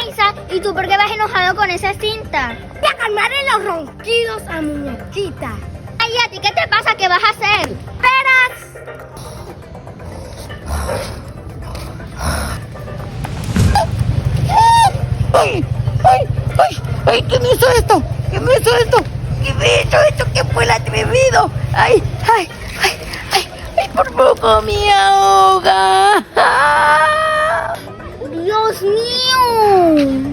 Isa, ¿y tú por qué vas enojado con esa cinta? Voy a calmarle los ronquidos a muñequita. Ay, ¿a ti qué te pasa? ¿Qué vas a hacer? ¡Esperas! ¡Ay! ¡Ay! ¡Ay! ¡Ay! ¿Quién hizo esto? ¿Quién me hizo esto? ¿Quién me hizo esto? ¿Quién fue el atrevido? ¡Ay! ¡Ay! ¡Ay! ¡Ay! ¡Ay! ¡Por poco me ahoga! ¡Ah! ¡Dios mío!